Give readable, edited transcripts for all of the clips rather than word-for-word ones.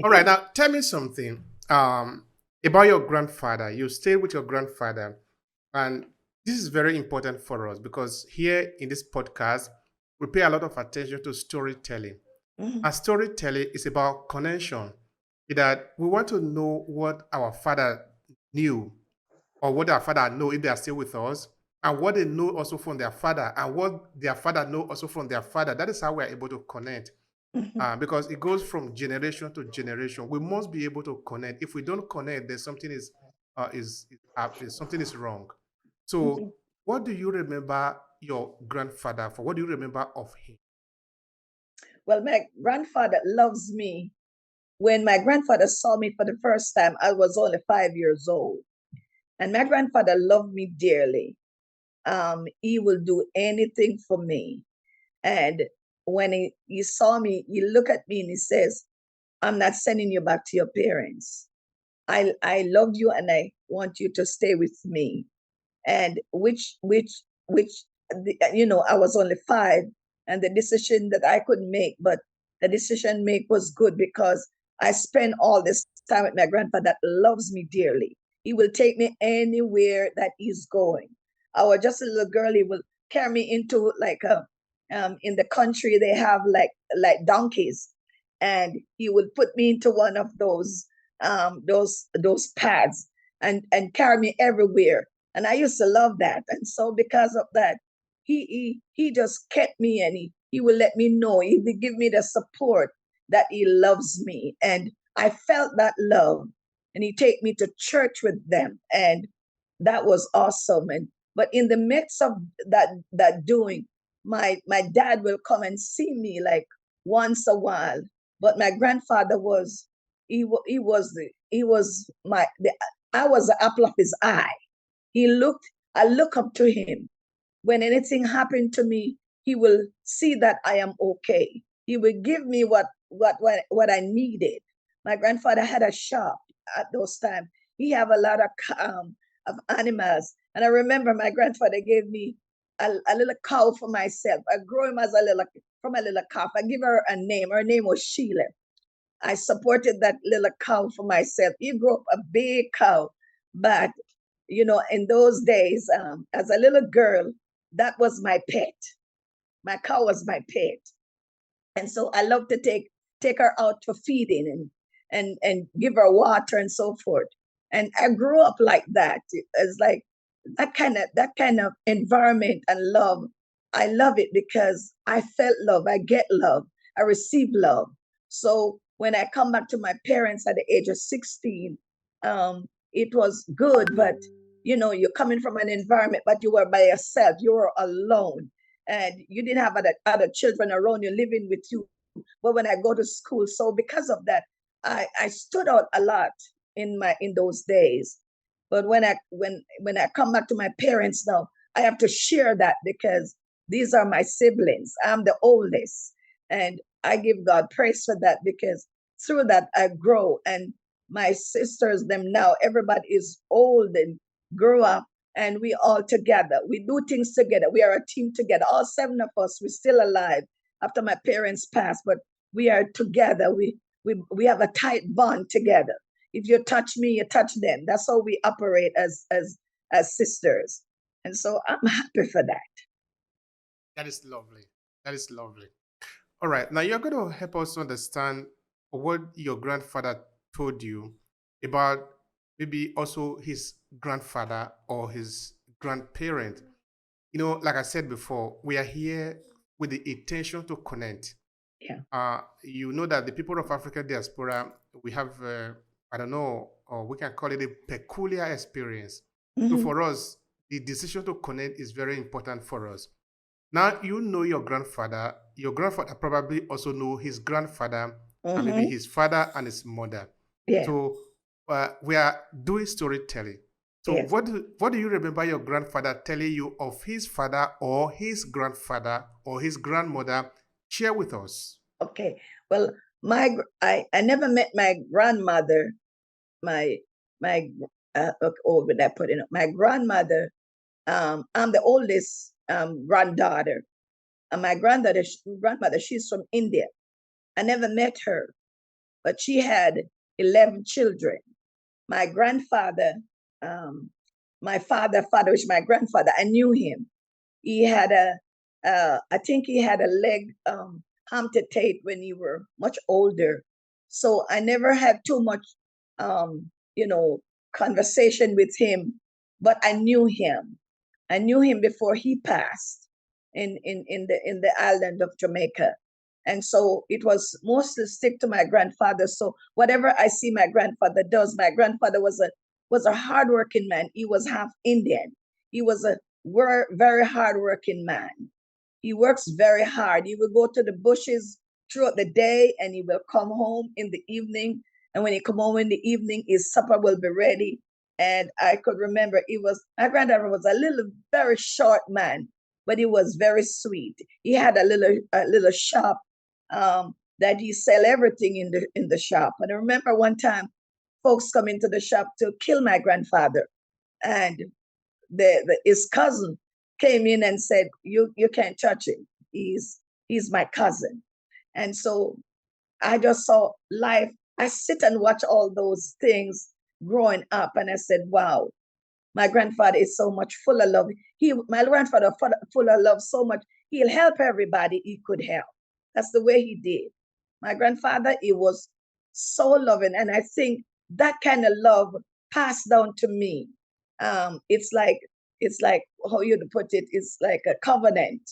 All right, now tell me something about your grandfather. You stayed with your grandfather, and this is very important for us because here in this podcast, we pay a lot of attention to storytelling. Mhm, And storytelling is about connection. That we want to know what our father knew or what their father know if they are still with us, and what they know also from their father, and what their father know also from their father. That is how we are able to connect. mhm, Because it goes from generation to generation. We must be able to connect. If we don't connect, there's something something is wrong. mhm. So, what do you remember your grandfather for? What do you remember of him? Well, my grandfather loves me. When my grandfather saw me for the first time, I was only 5 years old. And my grandfather loved me dearly. He will do anything for me. And when he saw me, he looked at me and he says, I'm not sending you back to your parents. I love you and I want you to stay with me. And which I was only 5, and the decision that I couldn't make, but the decision make was good because I spent all this time with my grandfather that loves me dearly. He will take me anywhere that he's going. I was just a little girl. He will carry me into like a in the country they have like donkeys, and he would put me into one of those pads and carry me everywhere, and I used to love that. And so because of that, he just kept me, and he will let me know. He would give me the support that he loves me. And I felt that love. And he take me to church with them. And that was awesome. And but in the midst of that doing, my dad will come and see me like once a while. But my grandfather was he was I was the apple of his eye. He looked, I look up to him. When anything happened to me, he will see that I am okay. He will give me what I needed. My grandfather had a shop at those times. He have a lot of animals. And I remember my grandfather gave me a little cow for myself. I grew him as a little from a little calf. I give her a name. Her name was Sheila. I supported that little cow for myself. He grew up a big cow, but in those days, as a little girl, that was my pet. My cow was my pet, and so I love to take her out for feeding and give her water and so forth. And I grew up like that. It's like that kind of environment and love. I love it because I felt love. I get love. I receive love. So when I come back to my parents at the age of 16, it was good, but you're coming from an environment, but you were by yourself. You were alone, and you didn't have other children around you living with you. But when I go to school, so because of that, I stood out a lot in those days. But when I come back to my parents now, I have to share that because these are my siblings. I'm the oldest, and I give God praise for that because through that I grow. And my sisters, them now, everybody is old and grew up, and we all together. We do things together. We are a team together. All 7 of us, we're still alive after my parents passed, but we are together. We have a tight bond together. If you touch me, you touch them. That's how we operate as sisters. And so I'm happy for that. That is lovely. That is lovely. All right. Now you're going to help us understand what your grandfather told you about maybe also his grandfather or his grandparent. Like I said before, we are here with the intention to connect. Yeah. You know that the people of African diaspora, we have, I don't know, or we can call it a peculiar experience. So Mm-hmm. for us, the decision to connect is very important for us. Now you know your grandfather. Your grandfather probably also know his grandfather and maybe Mm-hmm. his father and his mother. Yeah. So we are doing storytelling. So Yes. what do you remember your grandfather telling you of his father or his grandfather or his grandmother? Share with us. Okay. Well, I never met my grandmother. My my okay, oh, would I put it? My grandmother. I'm the oldest granddaughter, and my grandmother, she's from India. I never met her. but she had 11 children. My grandfather, my father, which my grandfather, I knew him. He had I think he had a leg amputated when he were much older. So I never had too much, um, you know, conversation with him, but I knew him. I knew him before he passed in the island of Jamaica. And so it was mostly stick to my grandfather. So whatever I see my grandfather does, my grandfather was a hardworking man. He was half Indian. He was a very hardworking man. He works very hard. He will go to the bushes throughout the day and he will come home in the evening. And when he come home in the evening, his supper will be ready. And I could remember my granddad was a little, very short man, but he was very sweet. He had a little shop that he sell everything in the shop. And I remember one time folks come into the shop to kill my grandfather. And his cousin came in and said, you can't touch him. He's my cousin. And so I just saw life. I sit and watch all those things growing up, and I said, wow, my grandfather is so much full of love. My grandfather full of love so much. He'll help everybody he could help. That's the way he did. My grandfather, he was so loving, and I think that kind of love passed down to me. It's like how you put it. It's like a covenant.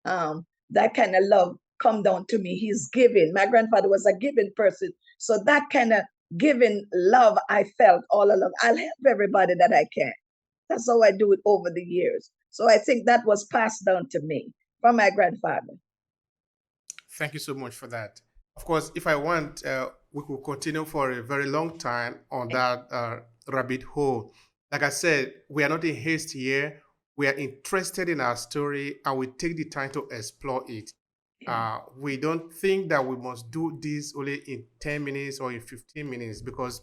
That kind of love come down to me. He's giving. My grandfather was a giving person, so that kind of giving love I felt all along. I'll help everybody that I can. That's how I do it over the years. So I think that was passed down to me from my grandfather. Thank you so much for that. Of course, if I want, we could continue for a very long time on that rabbit hole. Like I said, we are not in haste here. We are interested in our story and we take the time to explore it. Yeah. We don't think that we must do this only in 10 minutes or in 15 minutes because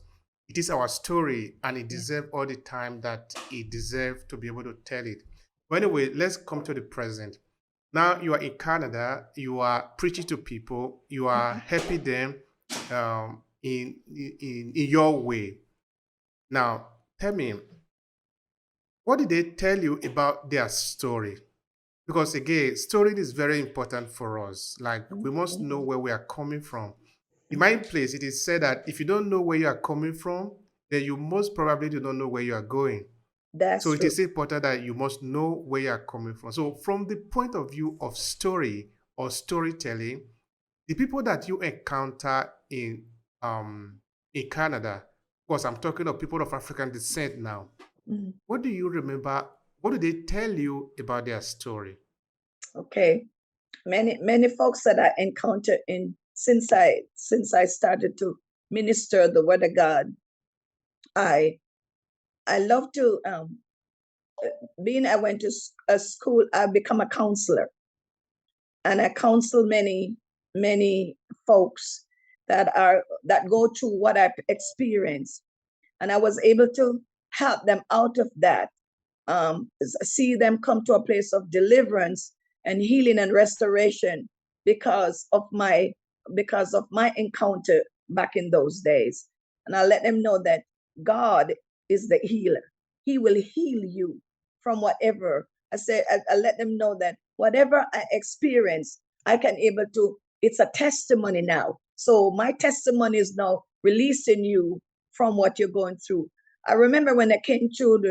it is our story and it Yeah. deserves all the time that it deserves to be able to tell it. But anyway, let's come to the present. Now you are in Canada, you are preaching to people, you are Mhm. helping them in your way. Now, tell me, what did they tell you about their story? Because again, story is very important for us. Like we must know Mhm. where we are coming from. In my Mhm. place, it is said that if you don't know where you are coming from, then you most probably do not know where you are going. So That's it true. is important that you must know where you are coming from. So from the point of view of story or storytelling, the people that you encounter in Canada, of course, I'm talking of people of African descent now. Mhm. What do you remember? What do they tell you about their story? Okay. Many folks that I encountered in since I started to minister the word of God, I I love to being I went to a school, I become a counselor, and I counsel many folks that go through what I've experienced, and I was able to help them out of that, see them come to a place of deliverance and healing and restoration because of my encounter back in those days. And I let them know that God is the healer. He will heal you from whatever. I let them know that whatever I experience, I can able to, it's a testimony now. So my testimony is now releasing you from what you're going through. I remember when I came through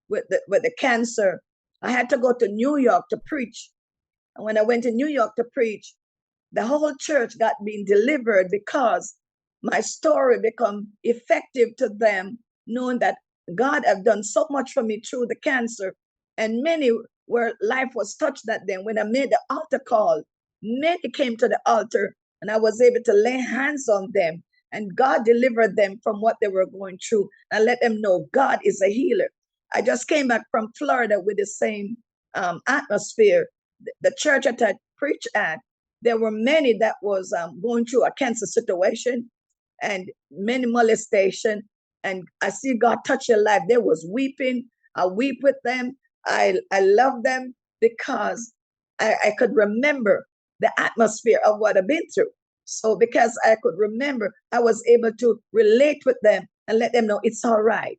with the cancer, I had to go to New York to preach. And when I went to New York to preach, the whole church got being delivered because my story become effective to them, knowing that God have done so much for me through the cancer. And many where life was touched that day. When I made the altar call, many came to the altar and I was able to lay hands on them and God delivered them from what they were going through and let them know God is a healer. I just came back from Florida with the same atmosphere. The church that I preached at, there were many that was going through a cancer situation and many molestation. And I see God touch their life. They was weeping. I weep with them. I love them because I could remember the atmosphere of what I've been through. So because I could remember, I was able to relate with them and let them know it's all right.